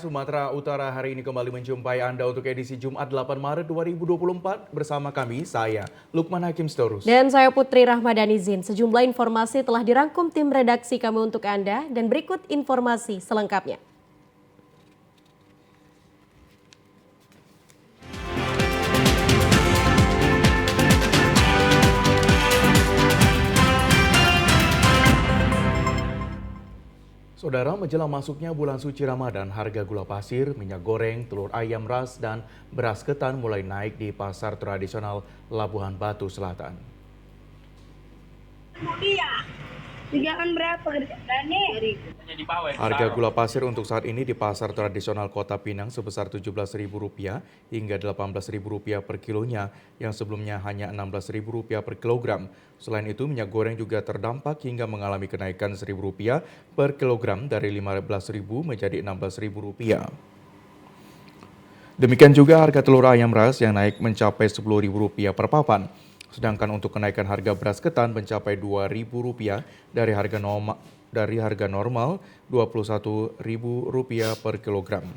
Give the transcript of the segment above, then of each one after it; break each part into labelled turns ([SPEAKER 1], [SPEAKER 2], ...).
[SPEAKER 1] Sumatera Utara hari ini kembali menjumpai Anda untuk edisi Jumat 8 Maret 2024 bersama kami, saya Lukman Hakim Storus.
[SPEAKER 2] Dan saya Putri Rahmadanizin. Sejumlah informasi telah dirangkum tim redaksi kami untuk Anda dan berikut informasi selengkapnya.
[SPEAKER 1] Saudara, menjelang masuknya bulan suci Ramadan, harga gula pasir, minyak goreng, telur ayam ras, dan beras ketan mulai naik di pasar tradisional Labuhan Batu Selatan. Harga gula pasir untuk saat ini di pasar tradisional Kota Pinang sebesar Rp17.000 hingga Rp18.000 per kilonya, yang sebelumnya hanya Rp16.000 per kilogram. Selain itu, minyak goreng juga terdampak hingga mengalami kenaikan Rp1.000 per kilogram dari Rp15.000 menjadi Rp16.000. Demikian juga harga telur ayam ras yang naik mencapai Rp10.000 per papan. Sedangkan untuk kenaikan harga beras ketan mencapai Rp2.000 dari harga normal Rp21.000 per kilogram.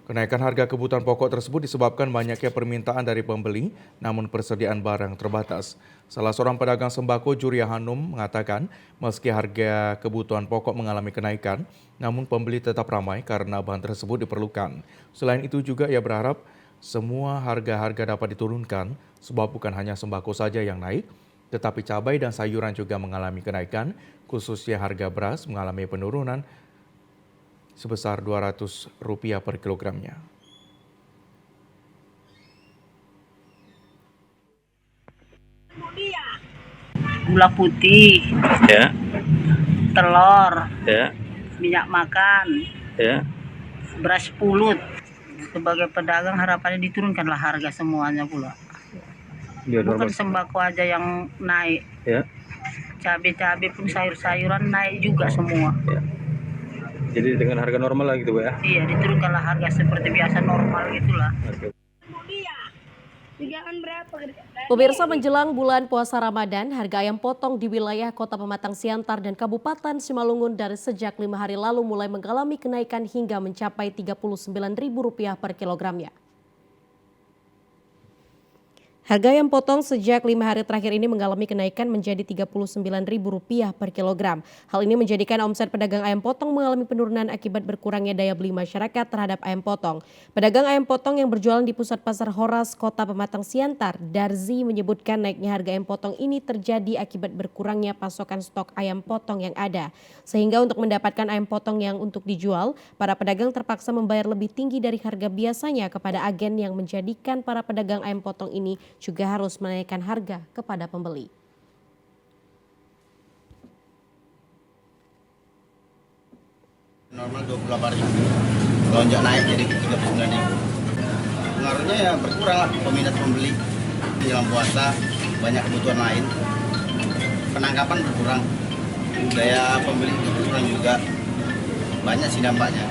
[SPEAKER 1] Kenaikan harga kebutuhan pokok tersebut disebabkan banyaknya permintaan dari pembeli, namun persediaan barang terbatas. Salah seorang pedagang sembako, Juria Hanum, mengatakan meski harga kebutuhan pokok mengalami kenaikan, namun pembeli tetap ramai karena bahan tersebut diperlukan. Selain itu juga ia berharap semua harga-harga dapat diturunkan, sebab bukan hanya sembako saja yang naik, tetapi cabai dan sayuran juga mengalami kenaikan, khususnya harga beras mengalami penurunan sebesar Rp200 per kilogramnya.
[SPEAKER 3] Gula putih,
[SPEAKER 4] ya,
[SPEAKER 3] telur,
[SPEAKER 4] ya,
[SPEAKER 3] minyak makan,
[SPEAKER 4] ya.
[SPEAKER 3] beras pulut. Sebagai pedagang harapannya diturunkanlah harga semuanya pula. Bukan sembako aja yang naik,
[SPEAKER 4] ya.
[SPEAKER 3] Cabai-cabai pun sayur-sayuran naik juga semua.
[SPEAKER 4] Ya. Jadi dengan harga normal lah gitu, ya?
[SPEAKER 3] Iya, diturunkanlah harga seperti biasa normal gitulah.
[SPEAKER 4] Oke.
[SPEAKER 2] Pemirsa, menjelang bulan puasa Ramadan, harga ayam potong di wilayah Kota Pematang Siantar dan Kabupaten Simalungun dari sejak 5 hari lalu mulai mengalami kenaikan hingga mencapai Rp39.000 per kilogramnya. Harga ayam potong sejak 5 hari terakhir ini mengalami kenaikan menjadi Rp39.000 per kilogram. Hal ini menjadikan omset pedagang ayam potong mengalami penurunan akibat berkurangnya daya beli masyarakat terhadap ayam potong. Pedagang ayam potong yang berjualan di pusat pasar Horas Kota Pematang Siantar, Darzi, menyebutkan naiknya harga ayam potong ini terjadi akibat berkurangnya pasokan stok ayam potong yang ada. Sehingga untuk mendapatkan ayam potong yang untuk dijual, para pedagang terpaksa membayar lebih tinggi dari harga biasanya kepada agen yang menjadikan para pedagang ayam potong ini juga harus menaikkan harga kepada pembeli.
[SPEAKER 5] Normal 28.000, lonjak naik jadi 39.000. Pengaruhnya ya berkurang lah peminat pembeli. Dalam puasa banyak kebutuhan lain, penangkapan berkurang, daya pembeli itu berkurang juga, banyak sih dampaknya.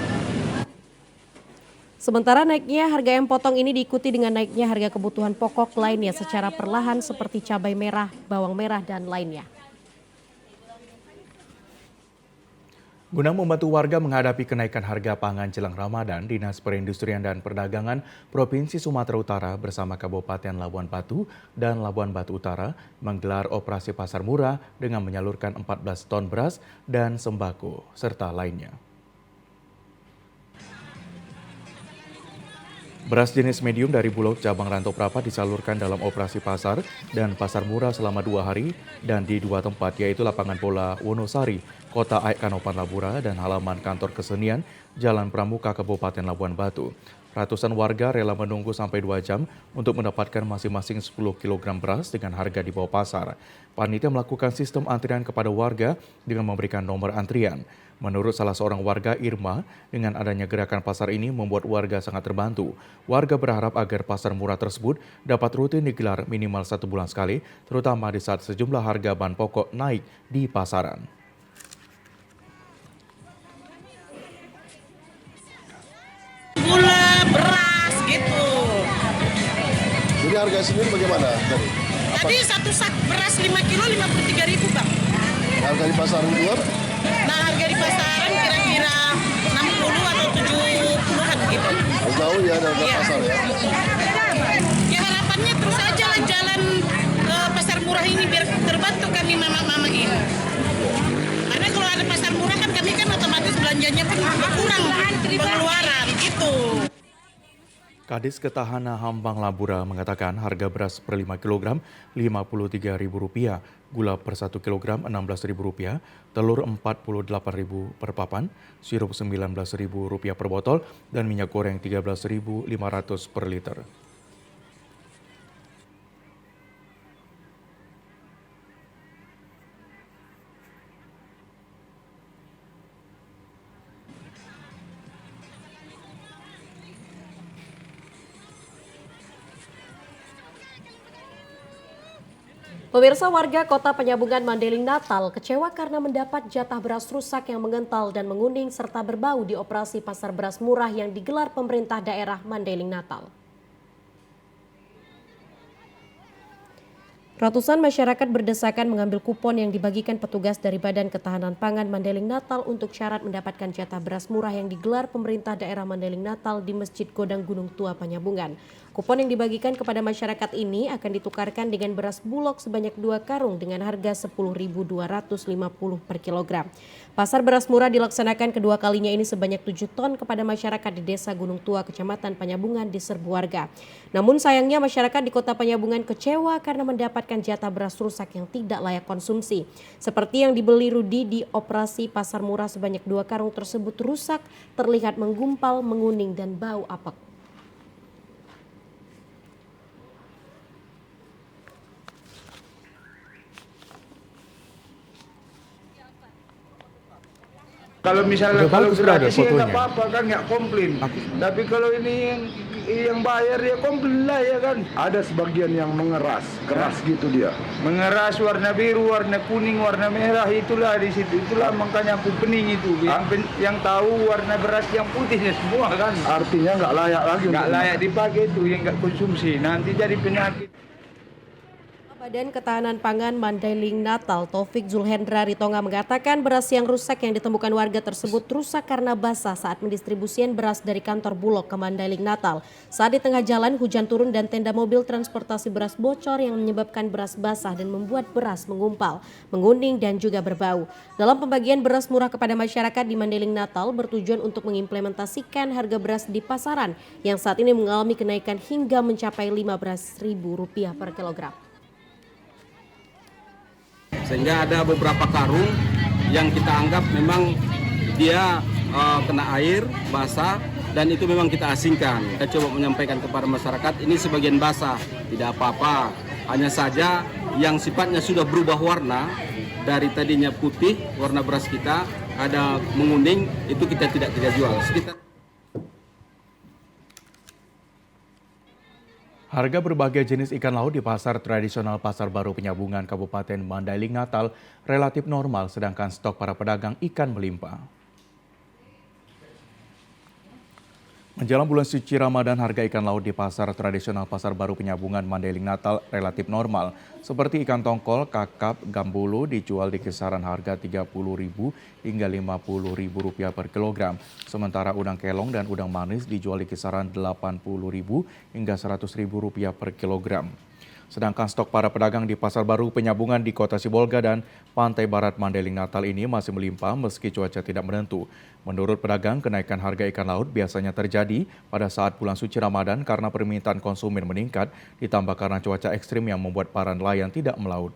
[SPEAKER 2] Sementara naiknya harga ayam potong ini diikuti dengan naiknya harga kebutuhan pokok lainnya secara perlahan seperti cabai merah, bawang merah, dan lainnya.
[SPEAKER 1] Guna membantu warga menghadapi kenaikan harga pangan jelang Ramadan, Dinas Perindustrian dan Perdagangan Provinsi Sumatera Utara bersama Kabupaten Labuan Batu dan Labuan Batu Utara menggelar operasi pasar murah dengan menyalurkan 14 ton beras dan sembako serta lainnya. Beras jenis medium dari Bulog Cabang Rantau Prapat disalurkan dalam operasi pasar dan pasar murah selama 2 hari dan di 2 tempat, yaitu lapangan bola Wonosari, Kota Aik Kanopan Labura, dan halaman kantor kesenian Jalan Pramuka Kabupaten Labuan Batu. Ratusan warga rela menunggu sampai 2 jam untuk mendapatkan masing-masing 10 kg beras dengan harga di bawah pasar. Panitia melakukan sistem antrian kepada warga dengan memberikan nomor antrian. Menurut salah seorang warga, Irma, dengan adanya gerakan pasar ini membuat warga sangat terbantu. Warga berharap agar pasar murah tersebut dapat rutin digelar minimal 1 bulan sekali, terutama di saat sejumlah harga bahan pokok naik di pasaran.
[SPEAKER 6] Gula, beras gitu.
[SPEAKER 7] Jadi harga sendiri bagaimana tadi?
[SPEAKER 6] Jadi satu sak beras 5 kilo 53.000 Bang.
[SPEAKER 7] Harga di pasar luar?
[SPEAKER 6] Nah harga di pasaran kira-kira 60 atau 70-an gitu.
[SPEAKER 7] Jauh ya dari
[SPEAKER 6] Iya.
[SPEAKER 7] pasar ya.
[SPEAKER 6] Ya harapannya terus aja lah jalan pasar murah ini biar terbantu kami mama-mama ini. Karena kalau ada pasar murah kan kami kan otomatis belanjanya pun berkurang pengeluaran gitu.
[SPEAKER 1] Kadis Ketahanan Hambang Lambura mengatakan harga beras per 5 kg Rp53.000, gula per 1 kg Rp16.000, telur Rp48.000 per papan, sirup Rp19.000 per botol, dan minyak goreng Rp13.500 per liter.
[SPEAKER 2] Pemirsa, warga Kota Penyambungan Mandailing Natal kecewa karena mendapat jatah beras rusak yang mengental dan menguning serta berbau di operasi pasar beras murah yang digelar pemerintah daerah Mandailing Natal. Ratusan masyarakat berdesakan mengambil kupon yang dibagikan petugas dari Badan Ketahanan Pangan Mandailing Natal untuk syarat mendapatkan jatah beras murah yang digelar pemerintah daerah Mandailing Natal di Masjid Godang Gunung Tua Penyambungan. Kupon yang dibagikan kepada masyarakat ini akan ditukarkan dengan beras bulog sebanyak 2 karung dengan harga Rp10.250 per kilogram. Pasar beras murah dilaksanakan kedua kalinya ini sebanyak 7 ton kepada masyarakat di Desa Gunung Tua, Kecamatan Penyambungan diserbu warga. Namun sayangnya masyarakat di Kota Penyambungan kecewa karena mendapatkan jatah beras rusak yang tidak layak konsumsi. Seperti yang dibeli Rudi di operasi pasar murah sebanyak 2 karung tersebut rusak, terlihat menggumpal, menguning dan bau apek.
[SPEAKER 8] Kalau misalnya
[SPEAKER 1] Udah
[SPEAKER 8] kalau
[SPEAKER 1] bagus, udah ada
[SPEAKER 8] gratis ya nggak
[SPEAKER 1] fotonya.
[SPEAKER 8] apa-apa kan, nggak komplain. Tapi kalau ini yang bayar ya komplain lah ya kan.
[SPEAKER 7] Ada sebagian yang mengeras, keras gitu dia.
[SPEAKER 8] Mengeras warna biru, warna kuning, warna merah, itulah di situ. Itulah makanya aku pening itu. Yang tahu warna beras yang putihnya semua kan.
[SPEAKER 7] Artinya nggak layak lagi.
[SPEAKER 8] Nggak
[SPEAKER 7] untuk
[SPEAKER 8] layak dipakai itu, yang nggak konsumsi. Nanti jadi penyakit.
[SPEAKER 2] Badan Ketahanan Pangan Mandailing Natal Taufik Zulhendra Ritonga mengatakan beras yang rusak yang ditemukan warga tersebut rusak karena basah saat mendistribusian beras dari kantor Bulog ke Mandailing Natal. Saat di tengah jalan hujan turun dan tenda mobil transportasi beras bocor yang menyebabkan beras basah dan membuat beras mengumpal, menguning dan juga berbau. Dalam pembagian beras murah kepada masyarakat di Mandailing Natal bertujuan untuk mengimplementasikan harga beras di pasaran yang saat ini mengalami kenaikan hingga mencapai Rp15.000 per kilogram.
[SPEAKER 9] Sehingga ada beberapa karung yang kita anggap memang dia kena air, basah, dan itu memang kita asingkan. Kita coba menyampaikan kepada masyarakat ini sebagian basah, tidak apa-apa. Hanya saja yang sifatnya sudah berubah warna, dari tadinya putih, warna beras kita, ada menguning, itu kita tidak jual.
[SPEAKER 1] Harga berbagai jenis ikan laut di pasar tradisional Pasar Baru Penyambungan Kabupaten Mandailing Natal relatif normal, sedangkan stok para pedagang ikan melimpah. Menjelang bulan suci Ramadan, harga ikan laut di pasar tradisional Pasar Baru Penyambungan Mandailing Natal relatif normal. Seperti ikan tongkol, kakap, gambulu dijual di kisaran harga Rp30.000 hingga Rp50.000 per kilogram. Sementara udang kelong dan udang manis dijual di kisaran Rp80.000 hingga Rp100.000 per kilogram. Sedangkan stok para pedagang di Pasar Baru Penyambungan di Kota Sibolga dan Pantai Barat Mandailing Natal ini masih melimpah meski cuaca tidak menentu. Menurut pedagang, kenaikan harga ikan laut biasanya terjadi pada saat bulan suci Ramadan karena permintaan konsumen meningkat, ditambah karena cuaca ekstrim yang membuat para nelayan tidak melaut.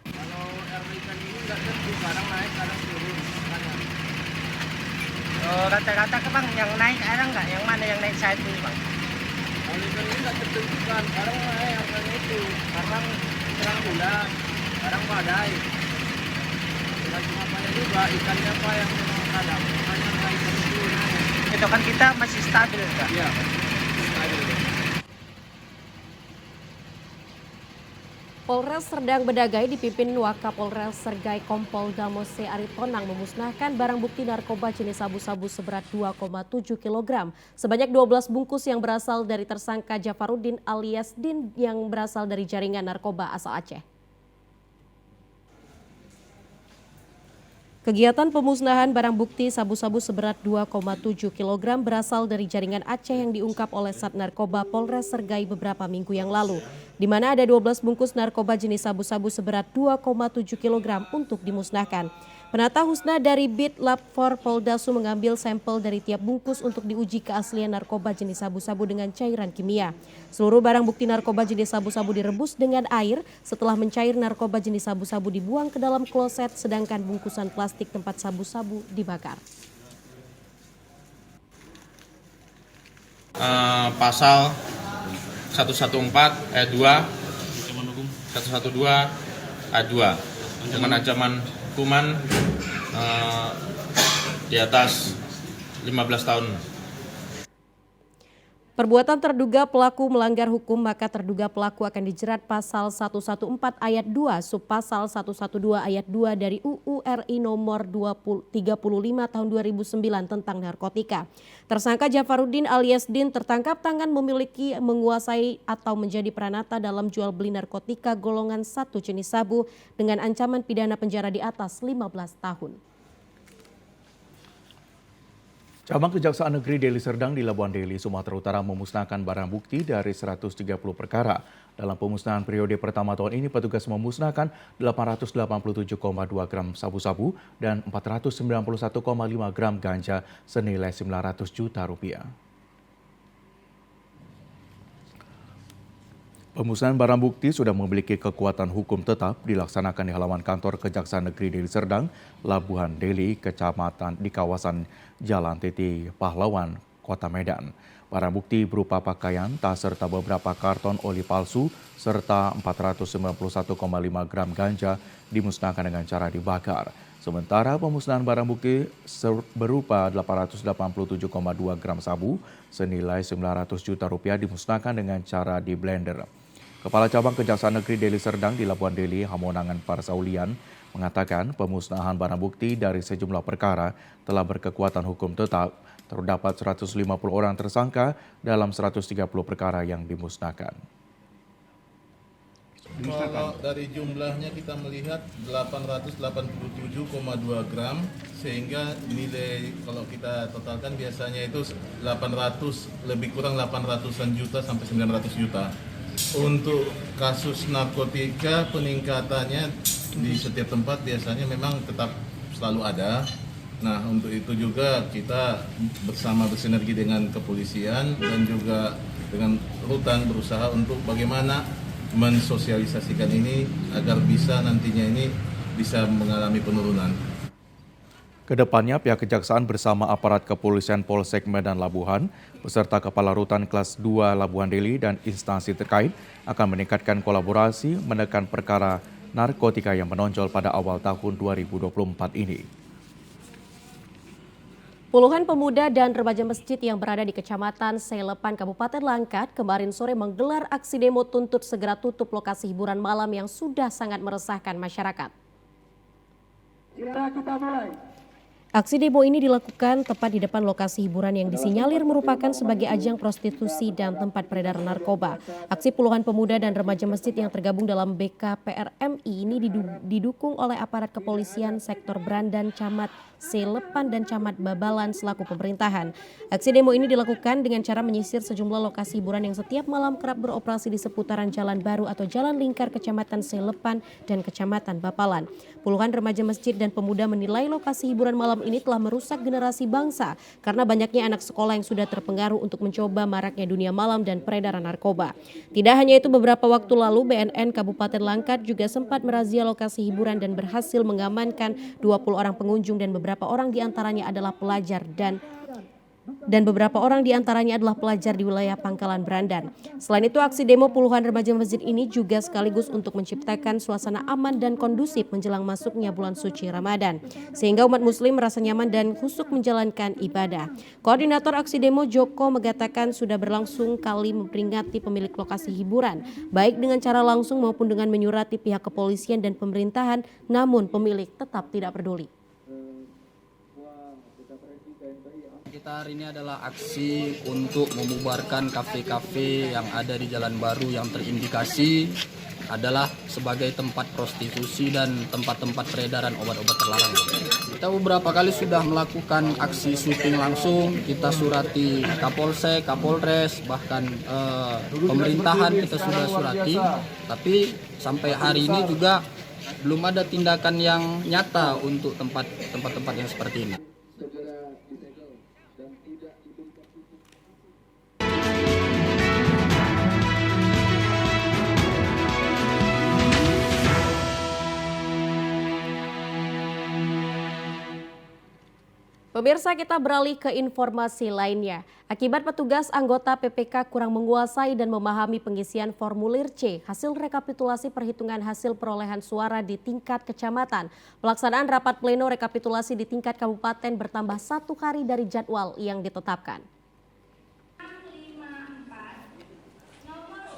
[SPEAKER 10] Kalau harga ikan ini nggak tentu, kadang naik, kadang turun.
[SPEAKER 3] Rata-rata ke bang, yang naik ada nggak? Yang mana yang naik saat ini bang?
[SPEAKER 10] Kalau ikan ini nggak tertentukan, kadang naik harganya itu, kadang terang bulan, kadang badai. Tergantung apanya juga, ikannya apa yang memang kadang, hanya naik itu naik.
[SPEAKER 3] Itu kan kita masih stabil kan?
[SPEAKER 10] Iya, stabil.
[SPEAKER 2] Polres Serdang Bedagai dipimpin Wakapolres Sergai Kompol Damose Aritonang memusnahkan barang bukti narkoba jenis sabu-sabu seberat 2,7 kg. Sebanyak 12 bungkus yang berasal dari tersangka Jafarudin alias Din yang berasal dari jaringan narkoba asal Aceh. Kegiatan pemusnahan barang bukti sabu-sabu seberat 2,7 kg berasal dari jaringan Aceh yang diungkap oleh Sat Narkoba Polres Sergai beberapa minggu yang lalu, di mana ada 12 bungkus narkoba jenis sabu-sabu seberat 2,7 kg untuk dimusnahkan. Penata Husna dari Bit Lab 4 Poldasu mengambil sampel dari tiap bungkus untuk diuji keaslian narkoba jenis sabu-sabu dengan cairan kimia. Seluruh barang bukti narkoba jenis sabu-sabu direbus dengan air. Setelah mencair, narkoba jenis sabu-sabu dibuang ke dalam kloset, sedangkan bungkusan plastik tempat sabu-sabu dibakar.
[SPEAKER 11] Pasal 114 ayat 2, 112 ayat 2 dengan ancaman hukuman di atas 15 tahun.
[SPEAKER 2] Perbuatan terduga pelaku melanggar hukum, maka terduga pelaku akan dijerat pasal 114 ayat 2 subpasal 112 ayat 2 dari UU RI nomor 35 tahun 2009 tentang narkotika. Tersangka Jafaruddin alias Din tertangkap tangan memiliki, menguasai atau menjadi peranata dalam jual beli narkotika golongan 1 jenis sabu dengan ancaman pidana penjara di atas 15 tahun.
[SPEAKER 1] Cabang Kejaksaan Negeri Deli Serdang di Labuan Deli, Sumatera Utara memusnahkan barang bukti dari 130 perkara. Dalam pemusnahan periode pertama tahun ini, petugas memusnahkan 887,2 gram sabu-sabu dan 491,5 gram ganja senilai 900 juta rupiah. Pemusnahan barang bukti sudah memiliki kekuatan hukum tetap dilaksanakan di halaman kantor Kejaksaan Negeri Deli Serdang, Labuan Deli, kecamatan di kawasan Jalan Titi Pahlawan, Kota Medan. Barang bukti berupa pakaian, tas serta beberapa karton oli palsu serta 491,5 gram ganja dimusnahkan dengan cara dibakar. Sementara pemusnahan barang bukti berupa 887,2 gram sabu senilai 900 juta rupiah dimusnahkan dengan cara di blender. Kepala Cabang Kejaksaan Negeri Deli Serdang di Labuan Deli, Hamonangan Parsaulian, mengatakan pemusnahan barang bukti dari sejumlah perkara telah berkekuatan hukum tetap. Terdapat 150 orang tersangka dalam 130 perkara yang dimusnahkan.
[SPEAKER 12] Kalau dari jumlahnya kita melihat 887,2 gram, sehingga nilai kalau kita totalkan biasanya itu 800, lebih kurang 800-an juta sampai 900 juta. Untuk kasus narkotika peningkatannya di setiap tempat biasanya memang tetap selalu ada. Nah, untuk itu juga kita bersama bersinergi dengan kepolisian dan juga dengan rutan berusaha untuk bagaimana mensosialisasikan ini agar bisa nantinya ini bisa mengalami penurunan.
[SPEAKER 1] Kedepannya pihak Kejaksaan bersama aparat kepolisian Polsek Medan Labuhan beserta Kepala Rutan Kelas 2 Labuan Deli dan instansi terkait akan meningkatkan kolaborasi menekan perkara narkotika yang menonjol pada awal tahun 2024 ini.
[SPEAKER 2] Puluhan pemuda dan remaja masjid yang berada di Kecamatan Selepan, Kabupaten Langkat kemarin sore menggelar aksi demo tuntut segera tutup lokasi hiburan malam yang sudah sangat meresahkan masyarakat.
[SPEAKER 10] Kita mulai.
[SPEAKER 2] Aksi demo ini dilakukan tepat di depan lokasi hiburan yang disinyalir merupakan sebagai ajang prostitusi dan tempat peredaran narkoba. Aksi puluhan pemuda dan remaja masjid yang tergabung dalam BKPRMI ini didukung oleh aparat kepolisian sektor Brandan, Camat Selepan dan Camat Babalan selaku pemerintahan. Aksi demo ini dilakukan dengan cara menyisir sejumlah lokasi hiburan yang setiap malam kerap beroperasi di seputaran Jalan Baru atau Jalan Lingkar Kecamatan Selepan dan Kecamatan Bapalan. Puluhan remaja masjid dan pemuda menilai lokasi hiburan malam ini telah merusak generasi bangsa karena banyaknya anak sekolah yang sudah terpengaruh untuk mencoba maraknya dunia malam dan peredaran narkoba. Tidak hanya itu, beberapa waktu lalu BNN Kabupaten Langkat juga sempat merazia lokasi hiburan dan berhasil mengamankan 20 orang pengunjung dan beberapa orang diantaranya adalah pelajar di wilayah Pangkalan Brandan. Selain itu, aksi demo puluhan remaja masjid ini juga sekaligus untuk menciptakan suasana aman dan kondusif menjelang masuknya bulan suci Ramadan, sehingga umat muslim merasa nyaman dan khusyuk menjalankan ibadah. Koordinator aksi demo Joko mengatakan sudah berlangsung kali memperingati pemilik lokasi hiburan, baik dengan cara langsung maupun dengan menyurati pihak kepolisian dan pemerintahan, namun pemilik tetap tidak peduli.
[SPEAKER 10] Kita hari ini adalah aksi untuk membubarkan kafe-kafe yang ada di Jalan Baru yang terindikasi adalah sebagai tempat prostitusi dan tempat-tempat peredaran obat-obat terlarang. Kita beberapa kali sudah melakukan aksi sweeping langsung, kita surati Kapolsek, Kapolres, bahkan pemerintahan kita sudah surati, tapi sampai hari ini juga belum ada tindakan yang nyata untuk tempat-tempat yang seperti ini.
[SPEAKER 2] Pemirsa, kita beralih ke informasi lainnya. Akibat petugas anggota PPK kurang menguasai dan memahami pengisian formulir C, hasil rekapitulasi perhitungan hasil perolehan suara di tingkat kecamatan, pelaksanaan rapat pleno rekapitulasi di tingkat kabupaten bertambah 1 hari dari jadwal yang ditetapkan.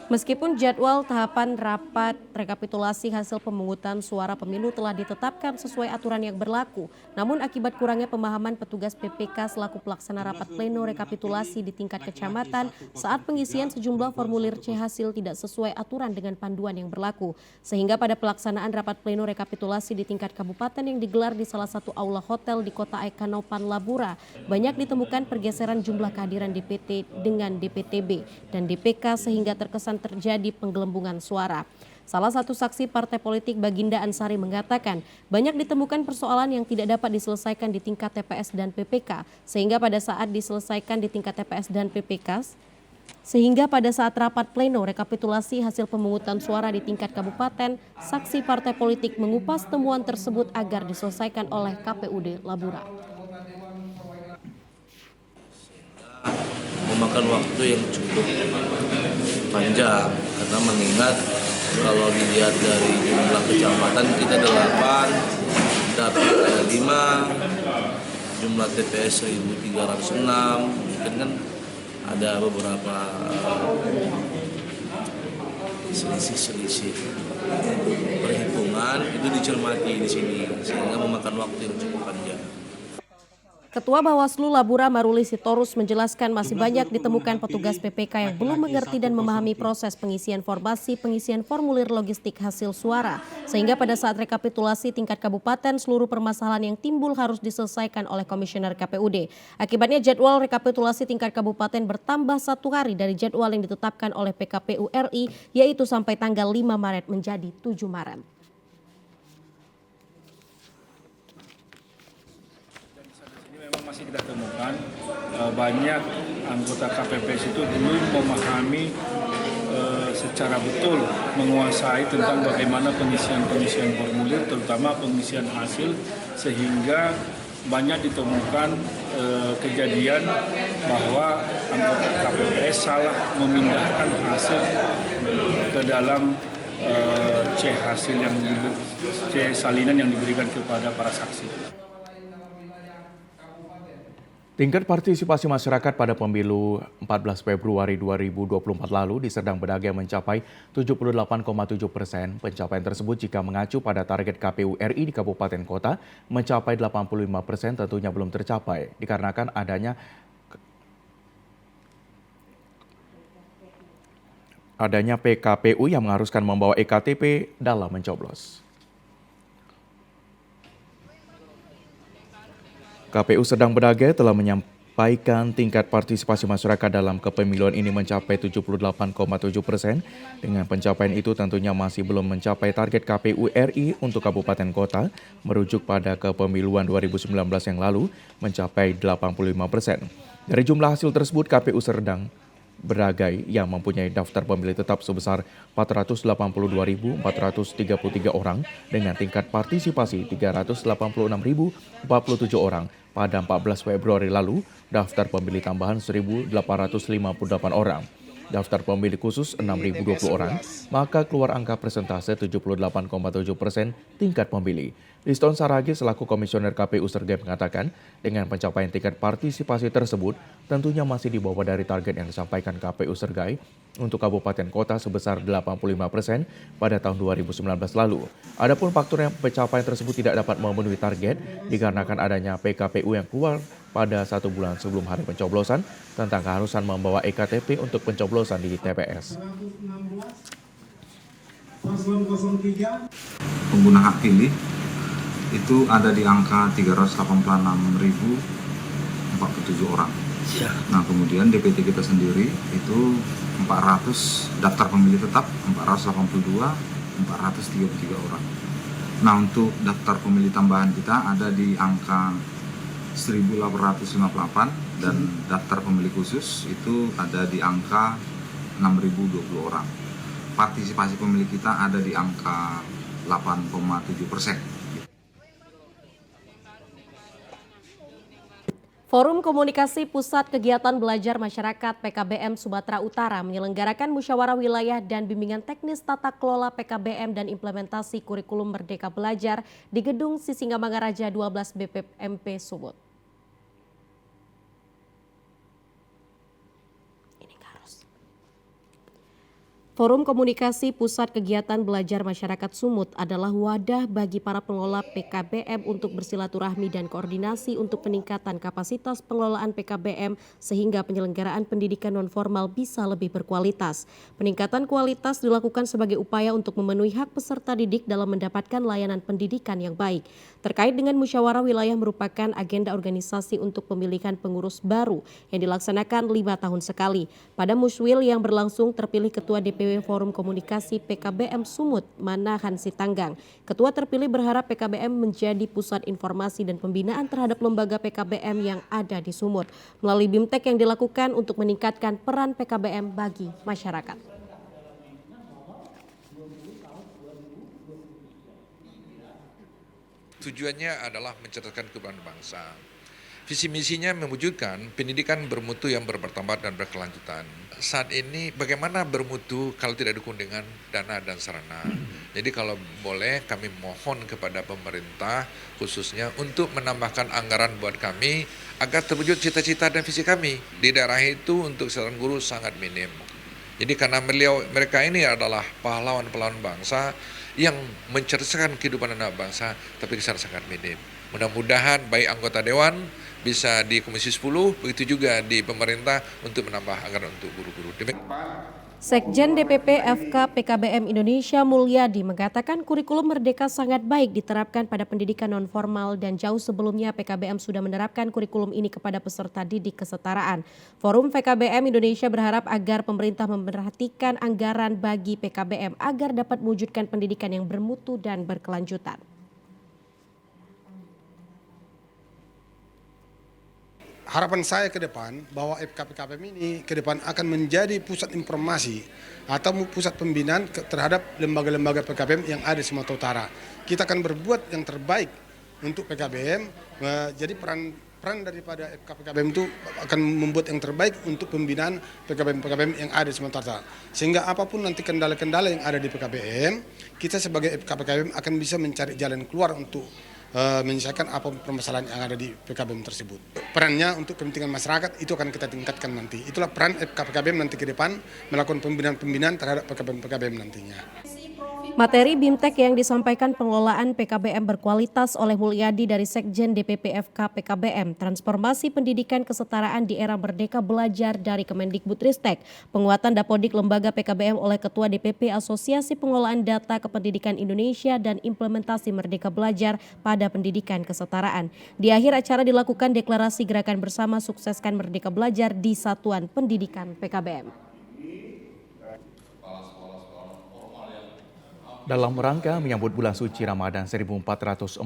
[SPEAKER 2] Meskipun jadwal tahapan rapat rekapitulasi hasil pemungutan suara pemilu telah ditetapkan sesuai aturan yang berlaku, namun akibat kurangnya pemahaman petugas PPK selaku pelaksana rapat pleno rekapitulasi di tingkat kecamatan saat pengisian sejumlah formulir C hasil tidak sesuai aturan dengan panduan yang berlaku, sehingga pada pelaksanaan rapat pleno rekapitulasi di tingkat kabupaten yang digelar di salah satu aula hotel di Kota Aikanopan Labura, banyak ditemukan pergeseran jumlah kehadiran DPT dengan DPTB dan DPK sehingga terkesan terjadi penggelembungan suara. Salah satu saksi partai politik Baginda Ansari mengatakan banyak ditemukan persoalan yang tidak dapat diselesaikan di tingkat TPS dan PPK sehingga pada saat diselesaikan di tingkat TPS dan PPK pada saat rapat pleno rekapitulasi hasil pemungutan suara di tingkat kabupaten, saksi partai politik mengupas temuan tersebut agar diselesaikan oleh KPUD Labura.
[SPEAKER 13] Memakan waktu yang cukup panjang karena mengingat kalau dilihat dari jumlah kecamatan kita 8, dapil ada 5, jumlah TPS 1.306, mungkin kan ada beberapa selisih perhitungan itu dicermati di sini sehingga memakan waktu yang cukup panjang.
[SPEAKER 2] Ketua Bawaslu Labura Maruli Sitorus menjelaskan masih banyak ditemukan petugas PPK yang belum mengerti dan memahami proses pengisian formulir logistik hasil suara. Sehingga pada saat rekapitulasi tingkat kabupaten seluruh permasalahan yang timbul harus diselesaikan oleh Komisioner KPUD. Akibatnya jadwal rekapitulasi tingkat kabupaten bertambah 1 hari dari jadwal yang ditetapkan oleh PKPU RI yaitu sampai tanggal 5 Maret menjadi 7 Maret.
[SPEAKER 8] Masih kita temukan banyak anggota KPPS itu belum memahami secara betul menguasai tentang bagaimana pengisian formulir, terutama pengisian hasil, sehingga banyak ditemukan kejadian bahwa anggota KPPS salah memindahkan hasil ke dalam C hasil C salinan yang diberikan kepada para saksi.
[SPEAKER 1] Tingkat partisipasi masyarakat pada pemilu 14 Februari 2024 lalu di Serdang Bedagai mencapai 78,7%. Pencapaian tersebut jika mengacu pada target KPU RI di kabupaten kota mencapai 85% tentunya belum tercapai dikarenakan adanya PKPU yang mengharuskan membawa EKTP dalam mencoblos. KPU Serdang Bedagai telah menyampaikan tingkat partisipasi masyarakat dalam kepemiluan ini mencapai 78,7%. Dengan pencapaian itu tentunya masih belum mencapai target KPU RI untuk kabupaten kota merujuk pada kepemiluan 2019 yang lalu mencapai 85%. Dari jumlah hasil tersebut KPU Serdang Bedagai yang mempunyai daftar pemilih tetap sebesar 482.433 orang dengan tingkat partisipasi 386.047 orang. Pada 14 Februari lalu, daftar pemilih tambahan 1.858 orang. Daftar pemilih khusus 6.020 orang, maka keluar angka persentase 78,7% tingkat pemilih. Liston Saragi selaku Komisioner KPU Sergai mengatakan, dengan pencapaian tingkat partisipasi tersebut, tentunya masih di bawah dari target yang disampaikan KPU Sergai untuk kabupaten kota sebesar 85% pada tahun 2019 lalu. Adapun faktor yang pencapaian tersebut tidak dapat memenuhi target dikarenakan adanya PKPU yang keluar pada 1 bulan sebelum hari pencoblosan tentang keharusan membawa EKTP untuk pencoblosan di TPS.
[SPEAKER 14] Pengguna hak pilih itu ada di angka 386.047 orang. Nah, kemudian DPT kita sendiri itu 400 daftar pemilih tetap 482, 433 orang. Nah, untuk daftar pemilih tambahan kita ada di angka 1.858 dan daftar pemilih khusus itu ada di angka 6.020 orang. Partisipasi pemilih kita ada di angka 8,7%.
[SPEAKER 2] Forum Komunikasi Pusat Kegiatan Belajar Masyarakat PKBM Sumatera Utara menyelenggarakan musyawarah wilayah dan bimbingan teknis tata kelola PKBM dan implementasi kurikulum Merdeka Belajar di Gedung Sisingamangaraja 12 BPMP Sumut. Forum Komunikasi Pusat Kegiatan Belajar Masyarakat Sumut adalah wadah bagi para pengelola PKBM untuk bersilaturahmi dan koordinasi untuk peningkatan kapasitas pengelolaan PKBM sehingga penyelenggaraan pendidikan nonformal bisa lebih berkualitas. Peningkatan kualitas dilakukan sebagai upaya untuk memenuhi hak peserta didik dalam mendapatkan layanan pendidikan yang baik. Terkait dengan musyawarah wilayah merupakan agenda organisasi untuk pemilihan pengurus baru yang dilaksanakan 5 tahun sekali. Pada muswil yang berlangsung terpilih Ketua DPW Forum Komunikasi PKBM Sumut, Manahan Sitanggang. Ketua terpilih berharap PKBM menjadi pusat informasi dan pembinaan terhadap lembaga PKBM yang ada di Sumut melalui BIMTEK yang dilakukan untuk meningkatkan peran PKBM bagi masyarakat.
[SPEAKER 15] Tujuannya adalah mencerdaskan kehidupan bangsa. Visi misinya mewujudkan pendidikan bermutu yang bermartabat dan berkelanjutan. Saat ini bagaimana bermutu kalau tidak didukung dengan dana dan sarana. Jadi kalau boleh kami mohon kepada pemerintah khususnya untuk menambahkan anggaran buat kami agar terwujud cita-cita dan visi kami. Di daerah itu untuk kesejahteraan guru sangat minim. Jadi karena mereka ini adalah pahlawan-pahlawan bangsa yang mencerdaskan kehidupan anak bangsa, tapi kesalahan sangat minim. Mudah-mudahan baik anggota Dewan bisa di Komisi 10, begitu juga di pemerintah untuk menambah anggaran untuk guru-guru.
[SPEAKER 2] Sekjen DPP FK PKBM Indonesia Mulyadi mengatakan kurikulum Merdeka sangat baik diterapkan pada pendidikan nonformal dan jauh sebelumnya PKBM sudah menerapkan kurikulum ini kepada peserta didik kesetaraan. Forum PKBM Indonesia berharap agar pemerintah memperhatikan anggaran bagi PKBM agar dapat mewujudkan pendidikan yang bermutu dan berkelanjutan.
[SPEAKER 16] Harapan saya ke depan bahwa FKPKBM ini ke depan akan menjadi pusat informasi atau pusat pembinaan terhadap lembaga-lembaga PKBM yang ada di Sumatera Utara. Kita akan berbuat yang terbaik untuk PKBM, jadi peran daripada FKPKBM itu akan membuat yang terbaik untuk pembinaan PKBM yang ada di Sumatera Utara. Sehingga apapun nanti kendala-kendala yang ada di PKBM, kita sebagai FKPKBM akan bisa mencari jalan keluar untuk menyelesaikan apa permasalahan yang ada di PKBM tersebut. Perannya untuk kepentingan masyarakat itu akan kita tingkatkan nanti. Itulah peran PKBM nanti ke depan melakukan pembinaan-pembinaan terhadap PKBM nantinya.
[SPEAKER 2] Materi BIMTEK yang disampaikan pengelolaan PKBM berkualitas oleh Mulyadi dari Sekjen DPP FK PKBM, transformasi pendidikan kesetaraan di era Merdeka Belajar dari Kemendikbudristek, penguatan Dapodik Lembaga PKBM oleh Ketua DPP Asosiasi Pengelolaan Data Kependidikan Indonesia dan implementasi Merdeka Belajar pada pendidikan kesetaraan. Di akhir acara dilakukan deklarasi gerakan bersama sukseskan Merdeka Belajar di Satuan Pendidikan PKBM.
[SPEAKER 1] Dalam rangka menyambut bulan suci Ramadan 1445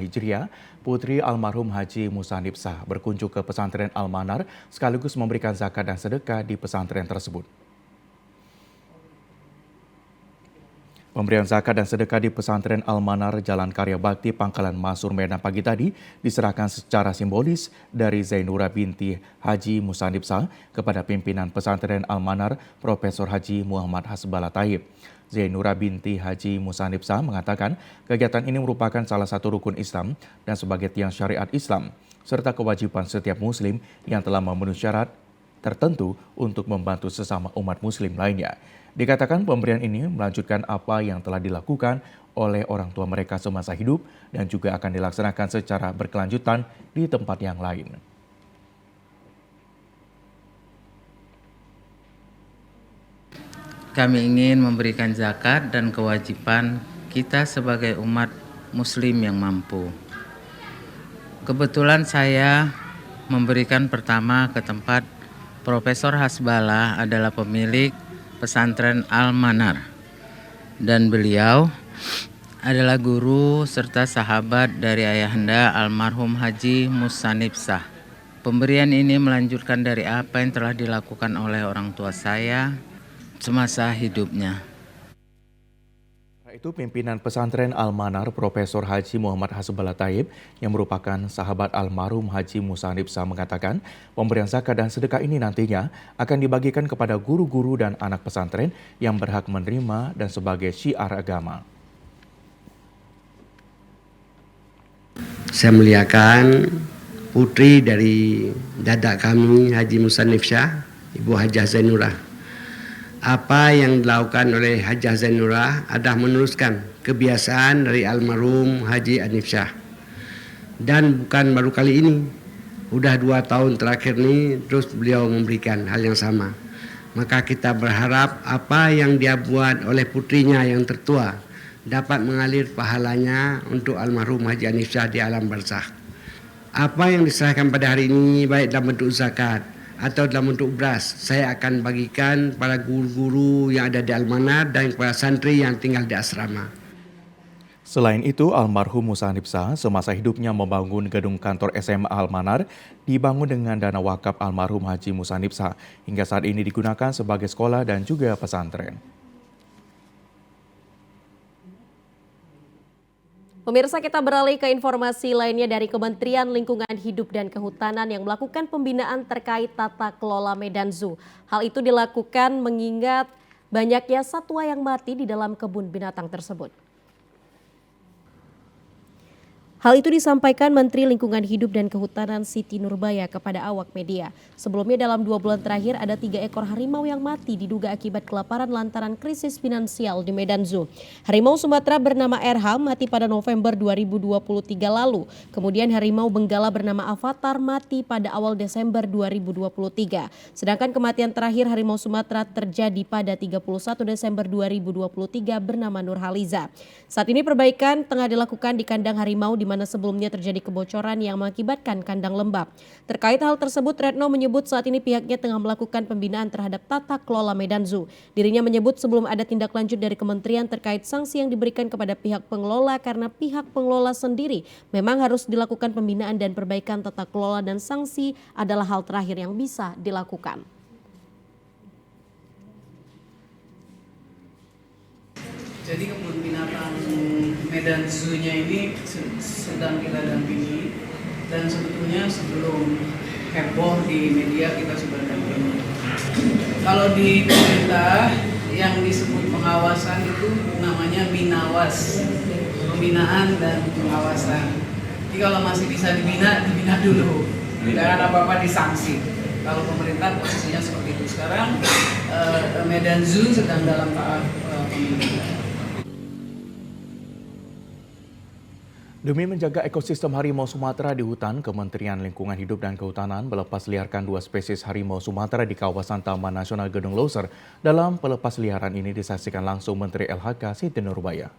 [SPEAKER 1] Hijriah, Putri almarhum Haji Musa Nipsah berkunjung ke pesantren Al-Manar sekaligus memberikan zakat dan sedekah di pesantren tersebut. Pemberian zakat dan sedekah di pesantren Al-Manar Jalan Karya Bakti Pangkalan Masur Medan pagi tadi diserahkan secara simbolis dari Zainura binti Haji Musa Nipsah kepada pimpinan pesantren Al-Manar Profesor Haji Muhammad Hasbala Taib. Zainura binti Haji Musa Nipsah mengatakan kegiatan ini merupakan salah satu rukun Islam dan sebagai tiang syariat Islam, serta kewajiban setiap muslim yang telah memenuhi syarat tertentu untuk membantu sesama umat muslim lainnya. Dikatakan pemberian ini melanjutkan apa yang telah dilakukan oleh orang tua mereka semasa hidup dan juga akan dilaksanakan secara berkelanjutan di tempat yang lain.
[SPEAKER 17] Kami ingin memberikan zakat dan kewajiban kita sebagai umat
[SPEAKER 10] muslim yang mampu. Kebetulan saya memberikan pertama ke tempat Profesor Hasbala adalah pemilik pesantren Al-Manar. Dan beliau adalah guru serta sahabat dari ayahanda almarhum Haji Musa Nipsah. Pemberian ini melanjutkan dari apa yang telah dilakukan oleh orang tua saya semasa hidupnya.
[SPEAKER 1] Itu pimpinan pesantren Al-Manar Profesor Haji Muhammad Hasbala Taib yang merupakan sahabat almarhum Haji Musa Nipsah mengatakan pemberian zakat dan sedekah ini nantinya akan dibagikan kepada guru-guru dan anak pesantren yang berhak menerima dan sebagai syiar agama.
[SPEAKER 17] Saya muliakan putri dari dada kami Haji Musa Nipsah, Ibu Hajah Zainurah. Apa yang dilakukan oleh Hajah Zainurah adalah meneruskan kebiasaan dari almarhum Haji Nipsah. Dan bukan baru kali ini, udah 2 tahun terakhir ini terus beliau memberikan hal yang sama. Maka kita berharap apa yang dia buat oleh putrinya yang tertua dapat mengalir pahalanya untuk almarhum Haji Nipsah di alam barzakh. Apa yang diserahkan pada hari ini baik dalam bentuk zakat atau dalam bentuk beras, saya akan bagikan para guru-guru yang ada di Al-Manar dan para santri yang tinggal di asrama.
[SPEAKER 1] Selain itu, almarhum Musa Nipsah semasa hidupnya membangun gedung kantor SMA Al-Manar dibangun dengan dana wakaf almarhum Haji Musa Nipsah hingga saat ini digunakan sebagai sekolah dan juga pesantren.
[SPEAKER 2] Pemirsa, kita beralih ke informasi lainnya dari Kementerian Lingkungan Hidup dan Kehutanan yang melakukan pembinaan terkait tata kelola Medan Zoo. Hal itu dilakukan mengingat banyaknya satwa yang mati di dalam kebun binatang tersebut. Hal itu disampaikan Menteri Lingkungan Hidup dan Kehutanan Siti Nurbaya kepada awak media. Sebelumnya dalam 2 bulan terakhir ada 3 ekor harimau yang mati diduga akibat kelaparan lantaran krisis finansial di Medan Zoo. Harimau Sumatera bernama RH mati pada November 2023 lalu. Kemudian harimau Benggala bernama Avatar mati pada awal Desember 2023. Sedangkan kematian terakhir harimau Sumatera terjadi pada 31 Desember 2023 bernama Nurhaliza. Saat ini perbaikan tengah dilakukan di kandang harimau di mana sebelumnya terjadi kebocoran yang mengakibatkan kandang lembab. Terkait hal tersebut, Retno menyebut saat ini pihaknya tengah melakukan pembinaan terhadap tata kelola Medan Zoo. Dirinya menyebut sebelum ada tindak lanjut dari kementerian terkait sanksi yang diberikan kepada pihak pengelola karena pihak pengelola sendiri memang harus dilakukan pembinaan dan perbaikan tata kelola dan sanksi adalah hal terakhir yang bisa dilakukan.
[SPEAKER 10] Jadi kebun binatang Medan Zoo-nya ini sedang kita dampingi dan sebetulnya sebelum heboh di media kita sudah dampingi. Kalau di pemerintah yang disebut pengawasan itu namanya Minawas, pembinaan dan pengawasan. Jadi kalau masih bisa dibina dulu, jangan apa-apa disanksi. Kalau pemerintah posisinya seperti itu. Sekarang Medan Zoo sedang dalam tahap pembinaan.
[SPEAKER 1] Demi menjaga ekosistem harimau Sumatera di hutan, Kementerian Lingkungan Hidup dan Kehutanan melepas liarkan 2 spesies harimau Sumatera di kawasan Taman Nasional Gedung Loser. Dalam pelepas liaran ini disaksikan langsung Menteri LHK Siti Nurbaya.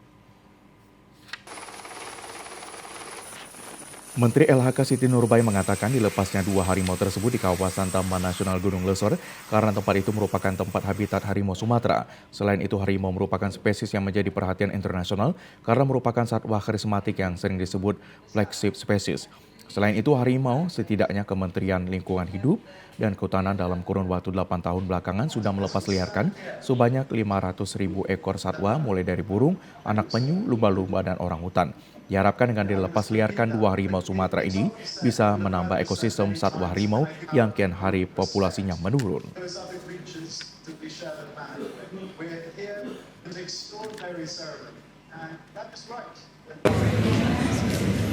[SPEAKER 1] Menteri LHK Siti Nurbaya mengatakan dilepasnya 2 harimau tersebut di kawasan Taman Nasional Gunung Lesor karena tempat itu merupakan tempat habitat harimau Sumatera. Selain itu, harimau merupakan spesies yang menjadi perhatian internasional karena merupakan satwa karismatik yang sering disebut flagship species. Selain itu, harimau setidaknya Kementerian Lingkungan Hidup dan Kehutanan dalam kurun waktu 8 tahun belakangan sudah melepas liarkan sebanyak 500.000 ekor satwa mulai dari burung, anak penyu, lumba-lumba, dan orangutan. Diharapkan dengan dilepas liarkan 2 harimau Sumatera ini bisa menambah ekosistem satwa harimau yang kian hari populasinya menurun.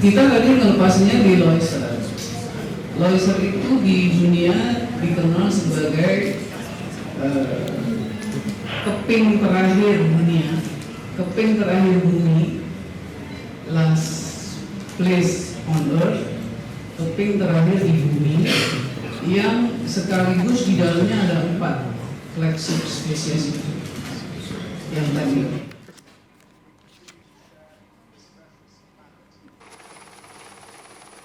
[SPEAKER 10] Kita tadi melepasnya di Loiser. Loiser itu di dunia dikenal sebagai keping terakhir dunia, keping terakhir bumi, last place on earth, keping terakhir di bumi, yang sekaligus di dalamnya ada 4 flagship spesies itu yang tadi.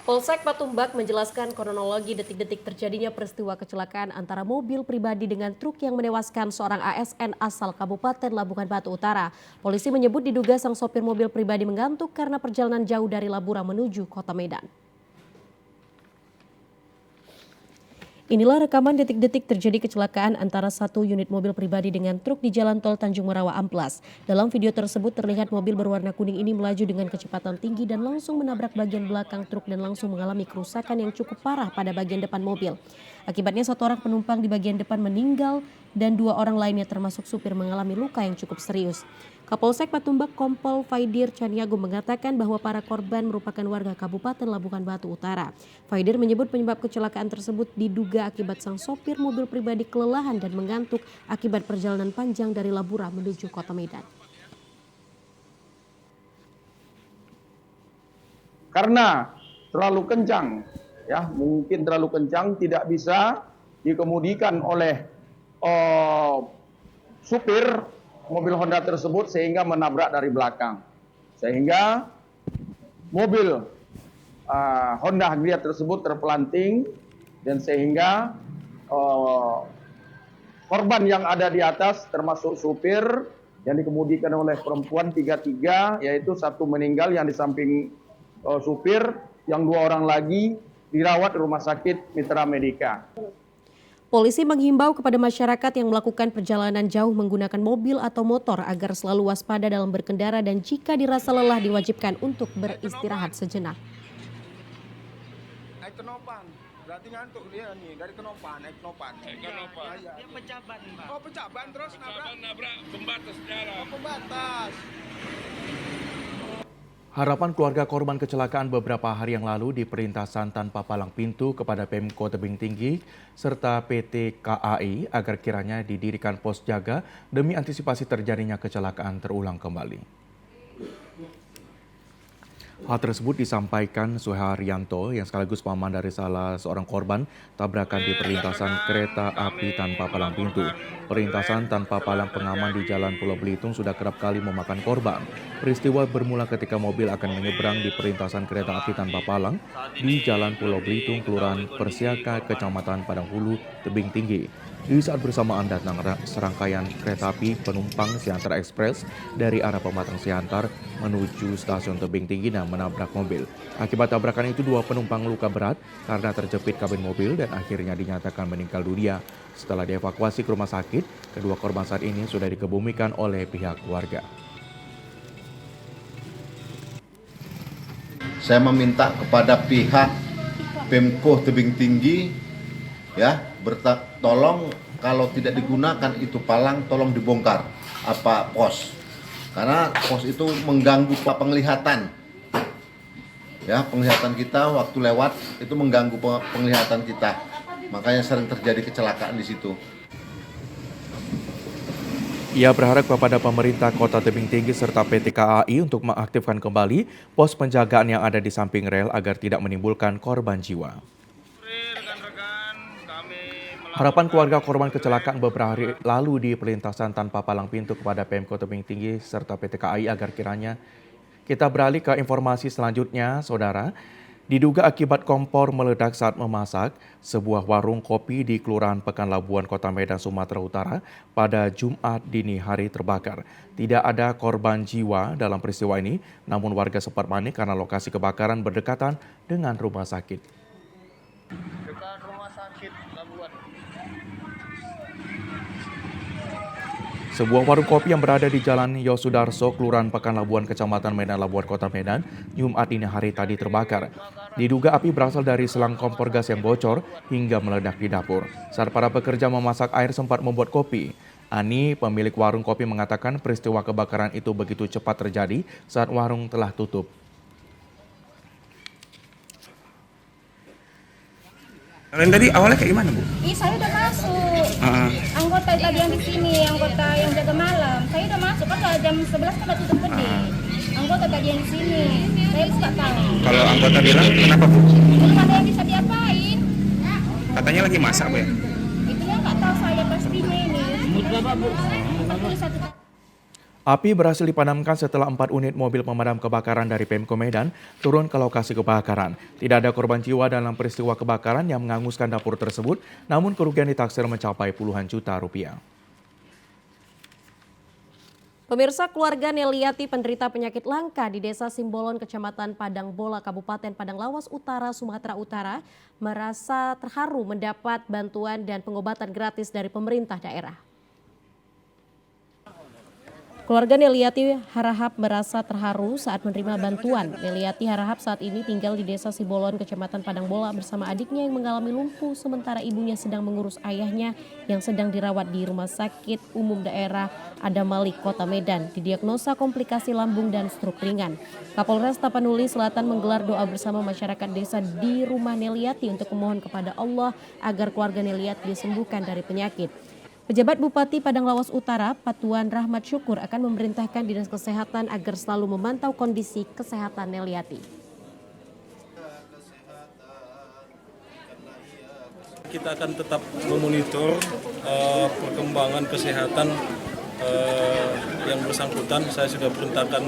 [SPEAKER 2] Polsek Patumbak menjelaskan kronologi detik-detik terjadinya peristiwa kecelakaan antara mobil pribadi dengan truk yang menewaskan seorang ASN asal Kabupaten Labuhan Batu Utara. Polisi menyebut diduga sang sopir mobil pribadi mengantuk karena perjalanan jauh dari Labura menuju Kota Medan. Inilah rekaman detik-detik terjadi kecelakaan antara satu unit mobil pribadi dengan truk di Jalan Tol Tanjung Merawa Amplas. Dalam video tersebut terlihat mobil berwarna kuning ini melaju dengan kecepatan tinggi dan langsung menabrak bagian belakang truk dan langsung mengalami kerusakan yang cukup parah pada bagian depan mobil. Akibatnya satu orang penumpang di bagian depan meninggal dan dua orang lainnya termasuk supir mengalami luka yang cukup serius. Kapolsek Patumbak Kompol Faidir Caniago mengatakan bahwa para korban merupakan warga Kabupaten Labuhan Batu Utara. Faidir menyebut penyebab kecelakaan tersebut diduga akibat sang sopir mobil pribadi kelelahan dan mengantuk akibat perjalanan panjang dari Labura menuju Kota Medan.
[SPEAKER 8] Karena terlalu kencang, ya mungkin terlalu kencang tidak bisa dikemudikan oleh supir mobil Honda tersebut sehingga menabrak dari belakang. Sehingga mobil Honda Agria tersebut terpelanting dan sehingga korban yang ada di atas termasuk supir yang dikemudikan oleh perempuan 3 yaitu satu meninggal yang di samping supir, yang 2 orang lagi dirawat di Rumah Sakit Mitra Medika.
[SPEAKER 2] Polisi menghimbau kepada masyarakat yang melakukan perjalanan jauh menggunakan mobil atau motor agar selalu waspada dalam berkendara dan jika dirasa lelah diwajibkan untuk beristirahat sejenak.
[SPEAKER 10] Naik Kenopan, berarti ngantuk dia nih dari Kenopan, naik Kenopan. Dia pecah ban, Pak. Oh, pecah ban terus nabrak pembatas jalan. Oh, pembatas.
[SPEAKER 1] Harapan keluarga korban kecelakaan beberapa hari yang lalu di perlintasan tanpa palang pintu kepada Pemko Tebing Tinggi serta PT KAI agar kiranya didirikan pos jaga demi antisipasi terjadinya kecelakaan terulang kembali. Hal tersebut disampaikan Suharyanto yang sekaligus paman dari salah seorang korban tabrakan di perlintasan kereta api tanpa palang pintu. Perlintasan tanpa palang pengaman di Jalan Pulau Belitung sudah kerap kali memakan korban. Peristiwa bermula ketika mobil akan menyeberang di perlintasan kereta api tanpa palang di Jalan Pulau Belitung, Kelurahan Persiaka, Kecamatan Padang Hulu, Tebing Tinggi. Di saat bersamaan datang serangkaian kereta api penumpang Siantar Express dari arah Pematang Siantar menuju stasiun Tebing Tinggi dan menabrak mobil. Akibat tabrakan itu 2 penumpang luka berat karena terjepit kabin mobil dan akhirnya dinyatakan meninggal dunia. Setelah dievakuasi ke rumah sakit, kedua korban saat ini sudah dikebumikan oleh pihak keluarga.
[SPEAKER 18] Saya meminta kepada pihak Pemko Tebing Tinggi ya, tolong kalau tidak digunakan itu palang tolong dibongkar pos. Karena pos itu mengganggu penglihatan. Ya, penglihatan kita waktu lewat itu mengganggu penglihatan kita. Makanya sering terjadi kecelakaan di situ.
[SPEAKER 1] Ia berharap kepada pemerintah Kota Tebing Tinggi serta PT KAI untuk mengaktifkan kembali pos penjagaan yang ada di samping rel agar tidak menimbulkan korban jiwa. Harapan keluarga korban kecelakaan beberapa hari lalu di perlintasan tanpa palang pintu kepada Pemko Tebing Tinggi serta PT KAI agar kiranya kita beralih ke informasi selanjutnya, saudara. Diduga akibat kompor meledak saat memasak, sebuah warung kopi di Kelurahan Pekan Labuan, Kota Medan, Sumatera Utara pada Jumat dini hari terbakar. Tidak ada korban jiwa dalam peristiwa ini, namun warga sempat panik karena lokasi kebakaran berdekatan dengan rumah sakit.
[SPEAKER 10] Dekat rumah sakit Labuan.
[SPEAKER 1] Sebuah warung kopi yang berada di Jalan Yosudarso, Kelurahan Pekan Labuan, Kecamatan Medan Labuan, Kota Medan, Jumat dini hari tadi terbakar. Diduga api berasal dari selang kompor gas yang bocor hingga meledak di dapur. Saat para pekerja memasak air sempat membuat kopi. Ani, pemilik warung kopi, mengatakan peristiwa kebakaran itu begitu cepat terjadi saat warung telah tutup.
[SPEAKER 19] Kalian tadi awalnya kayak gimana, Bu?
[SPEAKER 20] Saya udah masuk. Anggota tadi yang di sini, anggota yang jaga malam. Saya udah masuk, kan jam 11 kan udah tutup gede. Anggota tadi yang di sini. Saya nggak tahu.
[SPEAKER 19] Kalau anggota bilang kenapa, Bu?
[SPEAKER 20] Belum ada yang bisa diapain.
[SPEAKER 19] Katanya lagi masak, Bu ya?
[SPEAKER 20] Itunya nggak tahu saya pastinya ini. Berapa, Bu? 41.
[SPEAKER 1] Api berhasil dipadamkan setelah 4 unit mobil pemadam kebakaran dari Pemko Medan turun ke lokasi kebakaran. Tidak ada korban jiwa dalam peristiwa kebakaran yang menghanguskan dapur tersebut, namun kerugian ditaksir mencapai puluhan juta rupiah.
[SPEAKER 2] Pemirsa, keluarga Neliati penderita penyakit langka di Desa Simbolon, Kecamatan Padang Bola, Kabupaten Padang Lawas Utara, Sumatera Utara, merasa terharu mendapat bantuan dan pengobatan gratis dari pemerintah daerah. Keluarga Neliati Harahap merasa terharu saat menerima bantuan. Neliati Harahap saat ini tinggal di Desa Simbolon, Kecamatan Padang Bola bersama adiknya yang mengalami lumpuh, sementara ibunya sedang mengurus ayahnya yang sedang dirawat di Rumah Sakit Umum Daerah Adamalik, Kota Medan, didiagnosa komplikasi lambung dan stroke ringan. Kapolres Tapanuli Selatan menggelar doa bersama masyarakat desa di rumah Neliati untuk memohon kepada Allah agar keluarga Neliati disembuhkan dari penyakit. Pejabat Bupati Padang Lawas Utara, Patuan Rahmat Syukur, akan memerintahkan Dinas Kesehatan agar selalu memantau kondisi kesehatan Neliati.
[SPEAKER 21] Kita akan tetap memonitor perkembangan kesehatan yang bersangkutan. Saya sudah perintahkan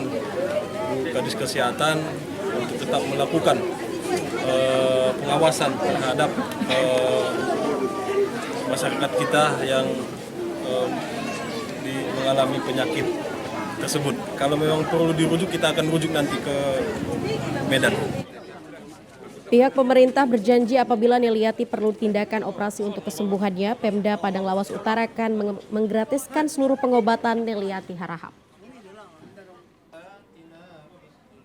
[SPEAKER 21] Bu Kadis Kesehatan untuk tetap melakukan pengawasan terhadap masyarakat kita yang mengalami penyakit tersebut. Kalau memang perlu dirujuk, kita akan rujuk nanti ke Medan.
[SPEAKER 2] Pihak pemerintah berjanji apabila Neliati perlu tindakan operasi untuk kesembuhannya, Pemda Padang Lawas Utara akan menggratiskan seluruh pengobatan Neliati Harahap.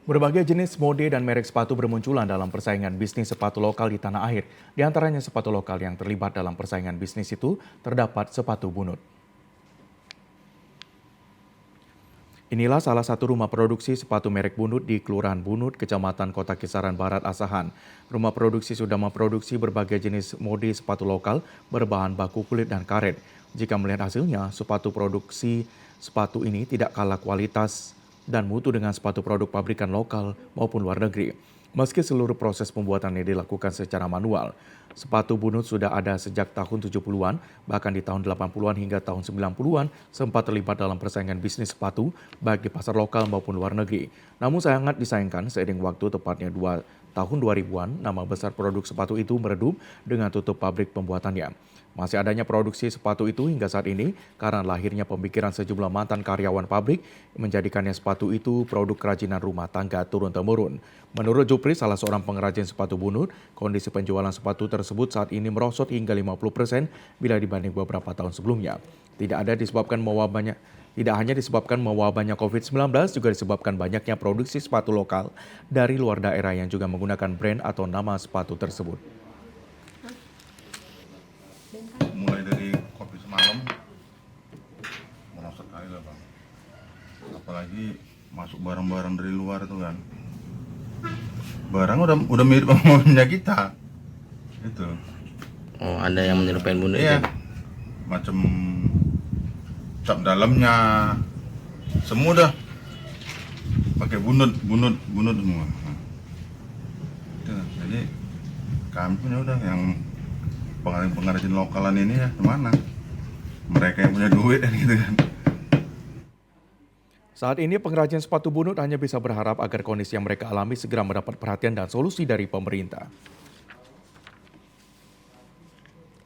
[SPEAKER 1] Berbagai jenis mode dan merek sepatu bermunculan dalam persaingan bisnis sepatu lokal di tanah air. Di antaranya sepatu lokal yang terlibat dalam persaingan bisnis itu terdapat sepatu bunut. Inilah salah satu rumah produksi sepatu merek Bunut di Kelurahan Bunut, Kecamatan Kota Kisaran Barat, Asahan. Rumah produksi sudah memproduksi berbagai jenis mode sepatu lokal berbahan baku kulit dan karet. Jika melihat hasilnya, sepatu produksi sepatu ini tidak kalah kualitas dan mutu dengan sepatu produk pabrikan lokal maupun luar negeri. Meski seluruh proses pembuatannya dilakukan secara manual, sepatu Bunut sudah ada sejak tahun 70-an, bahkan di tahun 80-an hingga tahun 90-an sempat terlibat dalam persaingan bisnis sepatu baik di pasar lokal maupun luar negeri. Namun sangat disayangkan seiring waktu, tepatnya tahun 2000-an, nama besar produk sepatu itu meredup dengan tutup pabrik pembuatannya. Masih adanya produksi sepatu itu hingga saat ini karena lahirnya pemikiran sejumlah mantan karyawan pabrik menjadikannya sepatu itu produk kerajinan rumah tangga turun-temurun. Menurut Jupri, salah seorang pengrajin sepatu Bunut, kondisi penjualan sepatu tersebut saat ini merosot hingga 50% bila dibanding beberapa tahun sebelumnya. Tidak hanya disebabkan mewabahnya COVID-19, juga disebabkan banyaknya produksi sepatu lokal dari luar daerah yang juga menggunakan brand atau nama sepatu tersebut.
[SPEAKER 7] Mulai dari kopi semalam merosot kali lah bang, apalagi masuk barang-barang dari luar itu kan, barang udah mirip sama punya kita itu.
[SPEAKER 13] Oh, ada yang menyerupai Bunut
[SPEAKER 7] iya,
[SPEAKER 13] itu?
[SPEAKER 7] Macam cap dalamnya semua udah pakai bunut semua. Itu, jadi kami punya udah yang pengrajin lokalan ini ya kemana? Mereka yang punya duit dan gitu kan.
[SPEAKER 1] Saat ini pengrajin sepatu Bunut hanya bisa berharap agar kondisi yang mereka alami segera mendapat perhatian dan solusi dari pemerintah.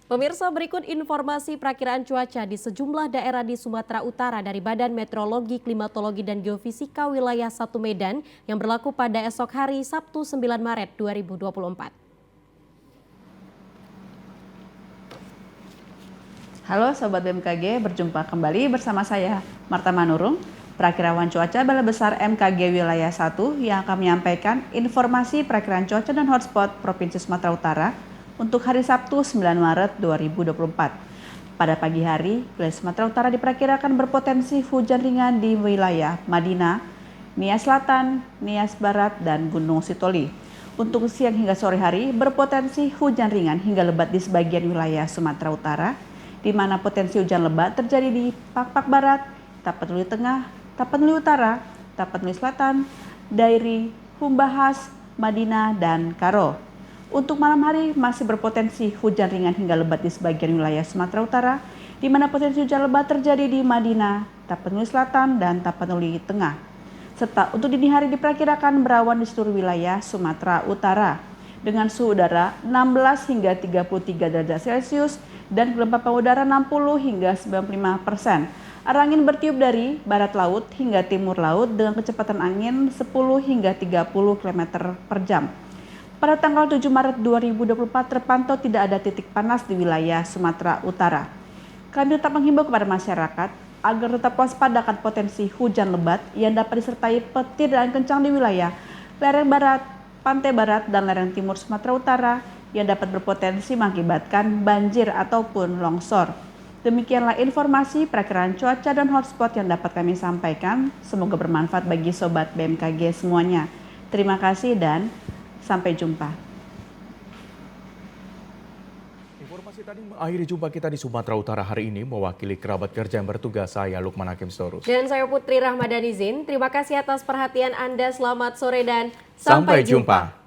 [SPEAKER 2] Pemirsa, berikut informasi perakiraan cuaca di sejumlah daerah di Sumatera Utara dari Badan Meteorologi, Klimatologi, dan Geofisika Wilayah 1 Medan yang berlaku pada esok hari Sabtu 9 Maret 2024.
[SPEAKER 22] Halo Sobat BMKG, berjumpa kembali bersama saya Marta Manurung, perakirawan cuaca Balai Besar MKG Wilayah 1 yang akan menyampaikan informasi perakiraan cuaca dan hotspot Provinsi Sumatera Utara untuk hari Sabtu 9 Maret 2024. Pada pagi hari, wilayah Sumatera Utara diperkirakan berpotensi hujan ringan di wilayah Madinah, Nias Selatan, Nias Barat, dan Gunung Sitoli. Untuk siang hingga sore hari, berpotensi hujan ringan hingga lebat di sebagian wilayah Sumatera Utara, di mana potensi hujan lebat terjadi di Pakpak Barat, Tapanuli Tengah, Tapanuli Utara, Tapanuli Selatan, Dairi, Humbahas, Madinah, dan Karo. Untuk malam hari masih berpotensi hujan ringan hingga lebat di sebagian wilayah Sumatera Utara, di mana potensi hujan lebat terjadi di Madinah, Tapanuli Selatan, dan Tapanuli Tengah. Serta untuk dini hari diperkirakan berawan di seluruh wilayah Sumatera Utara dengan suhu udara 16 hingga 33 derajat Celcius dan kelembapan udara 60 hingga 95%. Arah angin bertiup dari barat laut hingga timur laut dengan kecepatan angin 10 hingga 30 km per jam. Pada tanggal 7 Maret 2024 terpantau tidak ada titik panas di wilayah Sumatera Utara. Kami tetap menghimbau kepada masyarakat agar tetap waspada akan potensi hujan lebat yang dapat disertai petir dan kencang di wilayah lereng barat, pantai barat, dan lereng timur Sumatera Utara yang dapat berpotensi mengakibatkan banjir ataupun longsor. Demikianlah informasi perakiraan cuaca dan hotspot yang dapat kami sampaikan. Semoga bermanfaat bagi Sobat BMKG semuanya. Terima kasih dan sampai jumpa.
[SPEAKER 1] Informasi tadi mengakhiri jumpa kita di Sumatera Utara hari ini. Mewakili kerabat kerja yang bertugas, saya Lukman Hakim Storus.
[SPEAKER 2] Dan saya Putri Rahmadanizin. Terima kasih atas perhatian Anda. Selamat sore dan sampai jumpa.